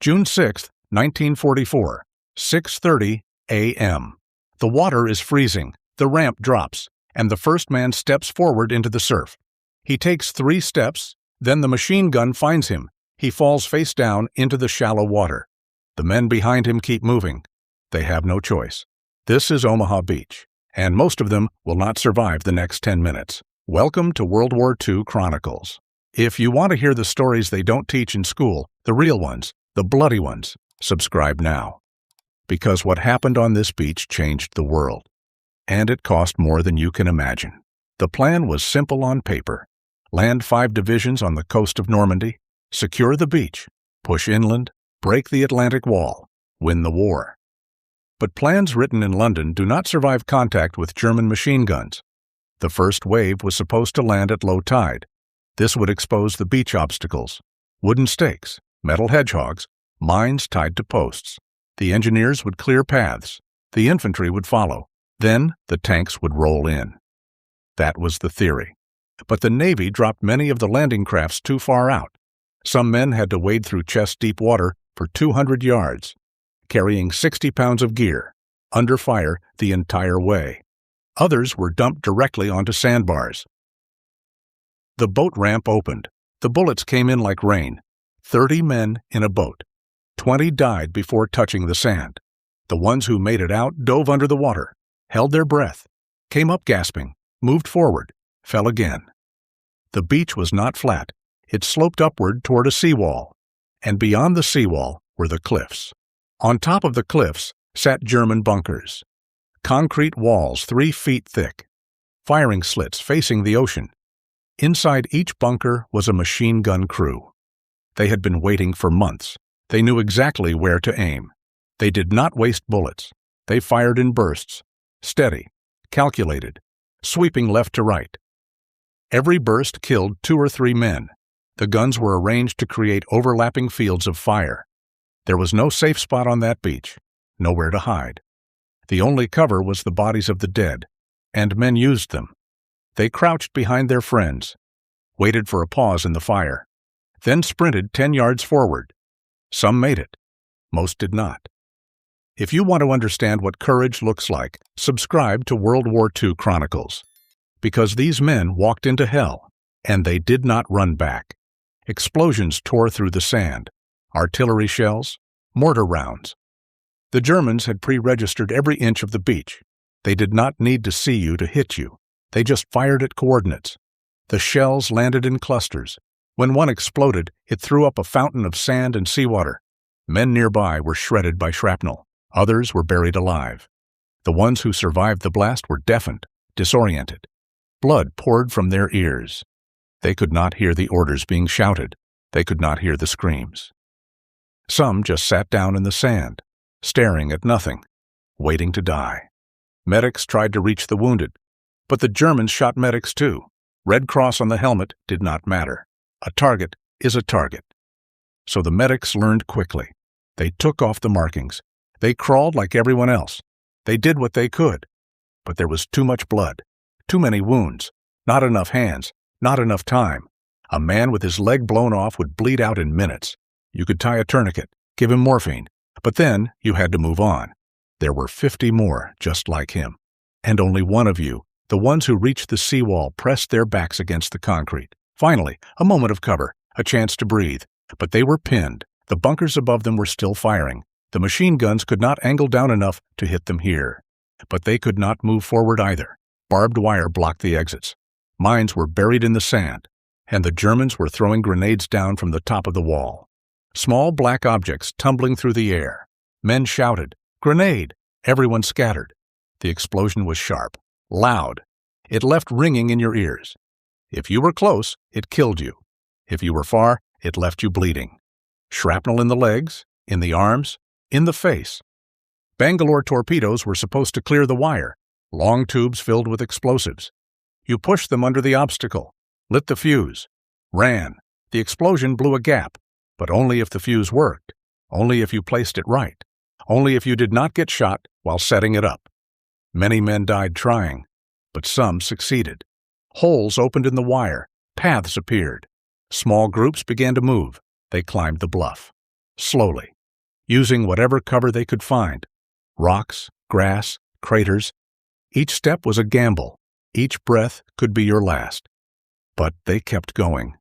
June 6, 1944, 6:30 a.m. The water is freezing, the ramp drops, and the first man steps forward into the surf. He takes 3 steps, then the machine gun finds him. He falls face down into the shallow water. The men behind him keep moving. They have no choice. This is Omaha Beach, and most of them will not survive the next 10 minutes. Welcome to World War II Chronicles. If you want to hear the stories they don't teach in school, the real ones, the bloody ones, subscribe now. Because what happened on this beach changed the world. And it cost more than you can imagine. The plan was simple on paper. Land 5 divisions on the coast of Normandy, secure the beach, push inland, break the Atlantic Wall, win the war. But plans written in London do not survive contact with German machine guns. The first wave was supposed to land at low tide. This would expose the beach obstacles, wooden stakes, metal hedgehogs, mines tied to posts. The engineers would clear paths. The infantry would follow. Then the tanks would roll in. That was the theory. But the Navy dropped many of the landing crafts too far out. Some men had to wade through chest-deep water for 200 yards, carrying 60 pounds of gear, under fire the entire way. Others were dumped directly onto sandbars. The boat ramp opened. The bullets came in like rain. 30 men in a boat. 20 died before touching the sand. The ones who made it out dove under the water, held their breath, came up gasping, moved forward, fell again. The beach was not flat. It sloped upward toward a seawall, and beyond the seawall were the cliffs. On top of the cliffs sat German bunkers. Concrete walls 3 feet thick, firing slits facing the ocean. Inside each bunker was a machine gun crew. They had been waiting for months. They knew exactly where to aim. They did not waste bullets. They fired in bursts, steady, calculated, sweeping left to right. Every burst killed 2 or 3 men. The guns were arranged to create overlapping fields of fire. There was no safe spot on that beach, nowhere to hide. The only cover was the bodies of the dead, and men used them. They crouched behind their friends, waited for a pause in the fire, then sprinted 10 yards forward. Some made it. Most did not. If you want to understand what courage looks like, subscribe to World War II Chronicles. Because these men walked into hell, and they did not run back. Explosions tore through the sand. Artillery shells, mortar rounds. The Germans had pre-registered every inch of the beach. They did not need to see you to hit you. They just fired at coordinates. The shells landed in clusters. When one exploded, it threw up a fountain of sand and seawater. Men nearby were shredded by shrapnel. Others were buried alive. The ones who survived the blast were deafened, disoriented. Blood poured from their ears. They could not hear the orders being shouted. They could not hear the screams. Some just sat down in the sand, staring at nothing, waiting to die. Medics tried to reach the wounded, but the Germans shot medics too. Red Cross on the helmet did not matter. A target is a target. So the medics learned quickly. They took off the markings. They crawled like everyone else. They did what they could. But there was too much blood, too many wounds, not enough hands, not enough time. A man with his leg blown off would bleed out in minutes. You could tie a tourniquet, give him morphine, but then you had to move on. There were 50 more just like him. And only one of you, the ones who reached the seawall, pressed their backs against the concrete. Finally, a moment of cover, a chance to breathe. But they were pinned. The bunkers above them were still firing. The machine guns could not angle down enough to hit them here. But they could not move forward either. Barbed wire blocked the exits. Mines were buried in the sand, and the Germans were throwing grenades down from the top of the wall. Small black objects tumbling through the air. Men shouted, "Grenade!" Everyone scattered. The explosion was sharp, loud. It left ringing in your ears. If you were close, it killed you. If you were far, it left you bleeding. Shrapnel in the legs, in the arms, in the face. Bangalore torpedoes were supposed to clear the wire, long tubes filled with explosives. You pushed them under the obstacle, lit the fuse, ran. The explosion blew a gap, but only if the fuse worked, only if you placed it right, only if you did not get shot while setting it up. Many men died trying, but some succeeded. Holes opened in the wire, paths appeared. Small groups began to move. They climbed the bluff. slowly, using whatever cover they could find. Rocks, grass, craters. Each step was a gamble. Each breath could be your last. But they kept going,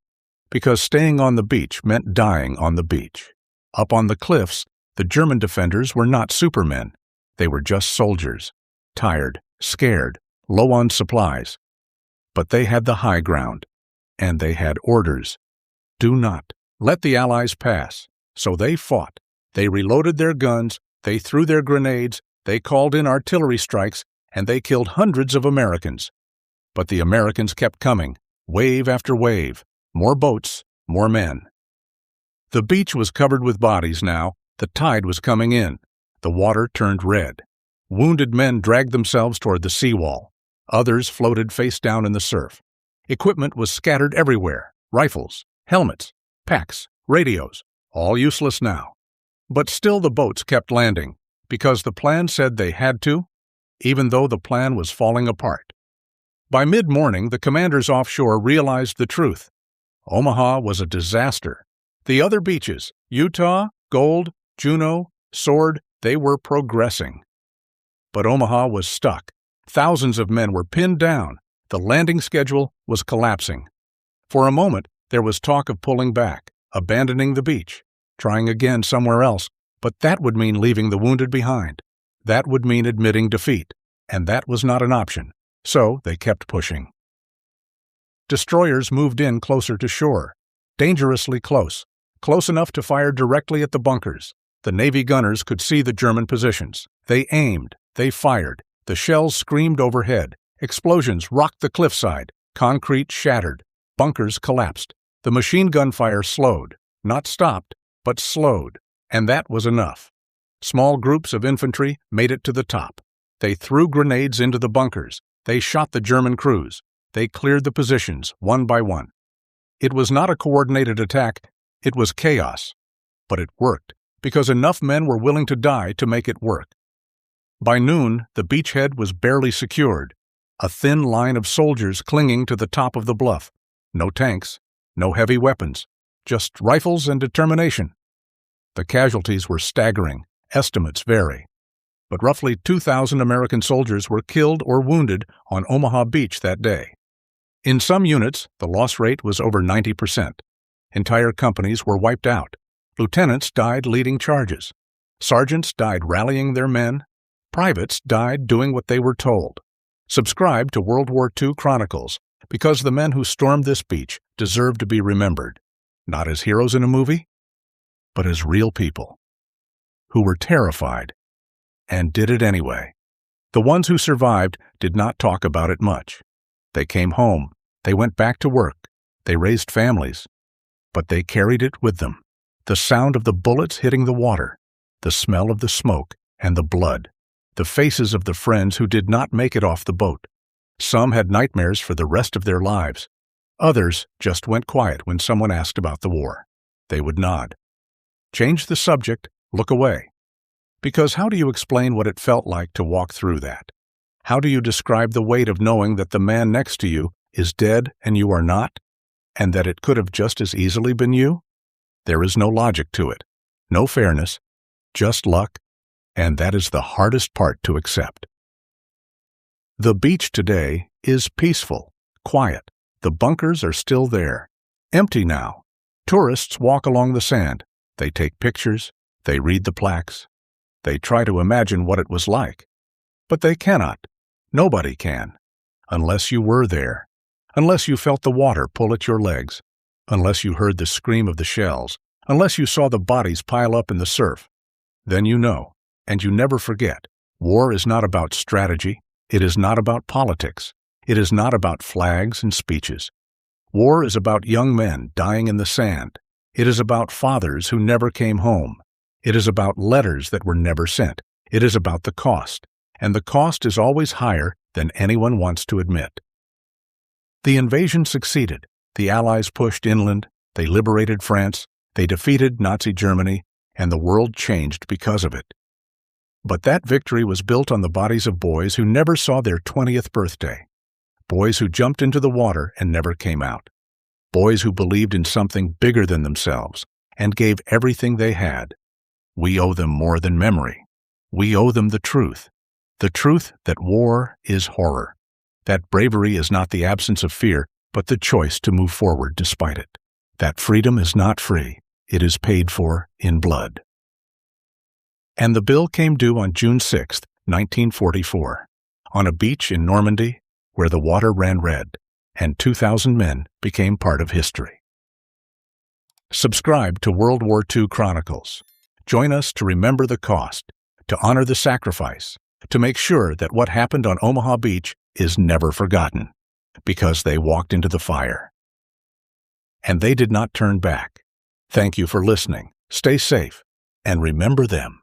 because staying on the beach meant dying on the beach. Up on the cliffs, the German defenders were not supermen. They were just soldiers, tired, scared, low on supplies. But they had the high ground, and they had orders. Do not let the Allies pass. So they fought. They reloaded their guns, they threw their grenades, they called in artillery strikes, and they killed hundreds of Americans. But the Americans kept coming, wave after wave, more boats, more men. The beach was covered with bodies now. The tide was coming in. The water turned red. Wounded men dragged themselves toward the seawall. Others floated face down in the surf. Equipment was scattered everywhere. Rifles, helmets, packs, radios, all useless now. But still the boats kept landing, because the plan said they had to, even though the plan was falling apart. By mid-morning, the commanders offshore realized the truth. Omaha was a disaster. The other beaches, Utah, Gold, Juneau, Sword, they were progressing. But Omaha was stuck. Thousands of men were pinned down. The landing schedule was collapsing. For a moment, there was talk of pulling back, abandoning the beach, trying again somewhere else, but that would mean leaving the wounded behind. That would mean admitting defeat, and that was not an option. So they kept pushing. Destroyers moved in closer to shore, dangerously close, close enough to fire directly at the bunkers. The Navy gunners could see the German positions. They aimed, they fired. The shells screamed overhead. Explosions rocked the cliffside. Concrete shattered. Bunkers collapsed. The machine gun fire slowed, not stopped, but slowed, and that was enough. Small groups of infantry made it to the top. They threw grenades into the bunkers. They shot the German crews. They cleared the positions one by one. It was not a coordinated attack. It was chaos. But it worked, because enough men were willing to die to make it work. By noon, the beachhead was barely secured, a thin line of soldiers clinging to the top of the bluff. No tanks, no heavy weapons, just rifles and determination. The casualties were staggering. Estimates vary. But roughly 2,000 American soldiers were killed or wounded on Omaha Beach that day. In some units, the loss rate was over 90%. Entire companies were wiped out. Lieutenants died leading charges. Sergeants died rallying their men. Privates died doing what they were told. Subscribe to World War II Chronicles, because the men who stormed this beach deserve to be remembered, not as heroes in a movie, but as real people, who were terrified and did it anyway. The ones who survived did not talk about it much. They came home, they went back to work, they raised families, but they carried it with them. The sound of the bullets hitting the water, the smell of the smoke and the blood, the faces of the friends who did not make it off the boat. Some had nightmares for the rest of their lives. Others just went quiet when someone asked about the war. They would nod. Change the subject, look away. Because how do you explain what it felt like to walk through that? How do you describe the weight of knowing that the man next to you is dead and you are not, and that it could have just as easily been you? There is no logic to it, no fairness, just luck, and that is the hardest part to accept. The beach today is peaceful, quiet. The bunkers are still there, empty now. Tourists walk along the sand. They take pictures. They read the plaques. They try to imagine what it was like. But they cannot. Nobody can. Unless you were there. Unless you felt the water pull at your legs. Unless you heard the scream of the shells. Unless you saw the bodies pile up in the surf. Then you know, and you never forget. War is not about strategy. It is not about politics. It is not about flags and speeches. War is about young men dying in the sand. It is about fathers who never came home. It is about letters that were never sent. It is about the cost, and the cost is always higher than anyone wants to admit. The invasion succeeded. The Allies pushed inland. They liberated France. They defeated Nazi Germany, and the world changed because of it. But that victory was built on the bodies of boys who never saw their 20th birthday. Boys who jumped into the water and never came out. Boys who believed in something bigger than themselves and gave everything they had. We owe them more than memory. We owe them the truth that war is horror, that bravery is not the absence of fear, but the choice to move forward despite it, that freedom is not free, it is paid for in blood. And the bill came due on June 6, 1944, on a beach in Normandy where the water ran red, and 2,000 men became part of history. Subscribe to World War II Chronicles. Join us to remember the cost, to honor the sacrifice, to make sure that what happened on Omaha Beach is never forgotten, because they walked into the fire. And they did not turn back. Thank you for listening. Stay safe, and remember them.